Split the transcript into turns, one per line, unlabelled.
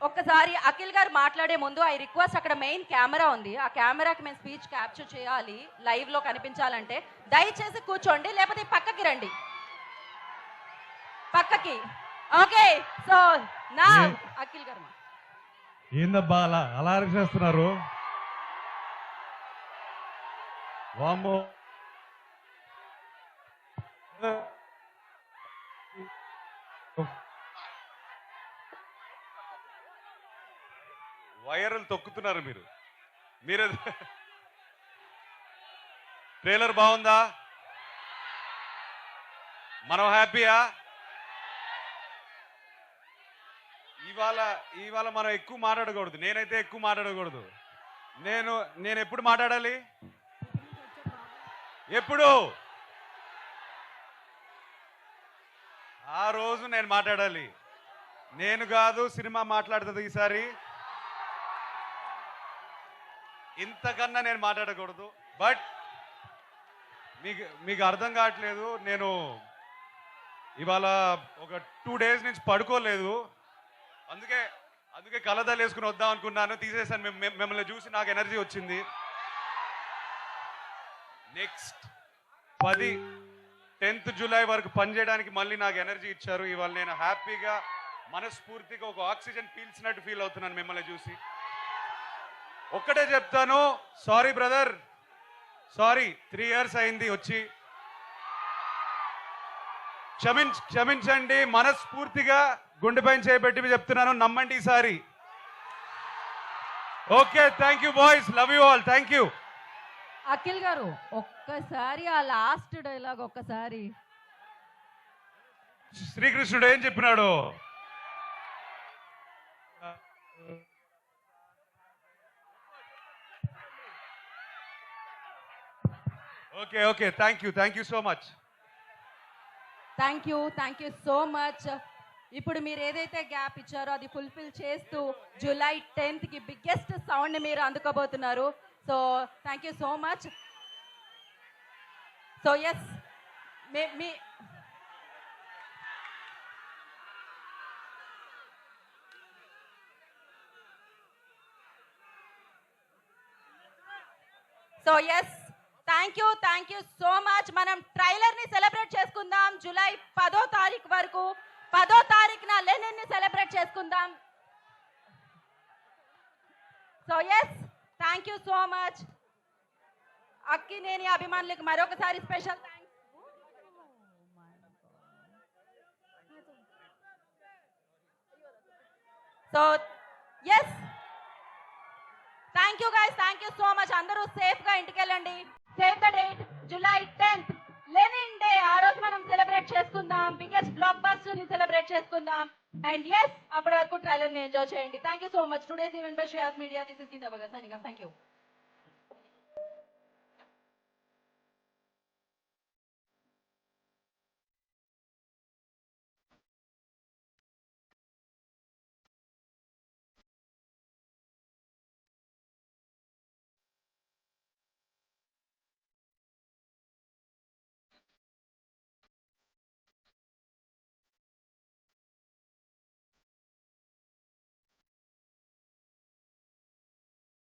ఒక్కసారి అఖిల్ గారు మాట్లాడే ముందు ఐ రిక్వెస్ట్, అక్కడ మెయిన్ కెమెరా ఉంది, ఆ కెమెరాకి మేము స్పీచ్ క్యాప్చర్ చేయాలి, లైవ్ లో కనిపించాలంటే దయచేసి కూర్చోండి, లేకపోతే పక్కకి రండి, పక్కకి. ఓకే, సో నా అఖిల్ గారు
ఏందబ్బా అలా అరిచేస్తున్నారు? వామ్మో,
వైరల్ తొక్కుతున్నారు మీరు. ట్రైలర్ బాగుందా? మనం హ్యాపీయా? ఇవాళ మనం ఎక్కువ మాట్లాడకూడదు. నేనైతే ఎక్కువ మాట్లాడకూడదు. నేను ఎప్పుడు మాట్లాడాలి? ఎప్పుడు? ఆ రోజు నేను మాట్లాడాలి. నేను కాదు, సినిమా మాట్లాడుతుంది ఈసారి. ఇంతకన్నా నేను మాట్లాడకూడదు. బట్ మీకు అర్థం కావట్లేదు, నేను ఇవాళ ఒక 2 days నుంచి పడుకోలేదు. అందుకే కలదాలు వేసుకుని వద్దాం అనుకున్నాను, తీసేసాను. మిమ్మల్ని చూసి నాకు ఎనర్జీ వచ్చింది. నెక్స్ట్ 10th July వరకు పనిచేయడానికి మళ్ళీ నాకు ఎనర్జీ ఇచ్చారు. ఇవాళ నేను హ్యాపీగా మనస్ఫూర్తిగా ఒక ఆక్సిజన్ పీల్చినట్టు ఫీల్ అవుతున్నాను మిమ్మల్ని చూసి. ఒక్కటే చెప్తాను, సారీ బ్రదర్, సారీ. 3 years అయింది వచ్చి. క్షమించండి, మనస్ఫూర్తిగా గుండెపైన చేయబెట్టి చెప్తున్నాను, నమ్మండి ఈసారి. Okay, thank you boys, love you all, thank you.
Akhil గారు ఒక్కసారి ఆ లాస్ట్ డైలాగ్ ఒక్కసారి.
శ్రీకృష్ణుడు ఏం చెప్పినాడు? Okay, thank you so much.
Thank you so much. ఇప్పుడు మీరు ఏదైతే గ్యాప్ ఇచ్చారో అది ఫుల్ఫిల్ చేస్తూ July 10th కి బిగ్గెస్ట్ సౌండ్ మీరు అందుకోబోతున్నారు. So thank you so much. So yes, మీ so yes, thank you so much. మనం ట్రైలర్ ని సెలబ్రేట్ చేసుకుందాం July 10వ తారీఖు వరకు. 10వ తారీఖున లెనిన్ ని సెలబ్రేట్ చేసుకుందాం. So yes, thank you so much. Akkineni అభిమానులకు మరొకసారి special thanks. So yes, thank you guys, thank you so much. అందరూ సేఫ్ గా ఇంటికి వెళ్ళండి. Save the date, July 10th Lenin day. ఆ రోజు మనం సెలబ్రేట్ చేసుకుందాం, బిగ్గెస్ట్ బ్లాక్ బస్టర్ ని సెలబ్రేట్ చేసుకుందాం. అండ్ ఎస్, అప్పటి వరకు ట్రైలర్ ని ఎంజాయ్ చేయండి. Thank you so much. Today's event by Shreyas media. This is కింద భగత్. Thank you.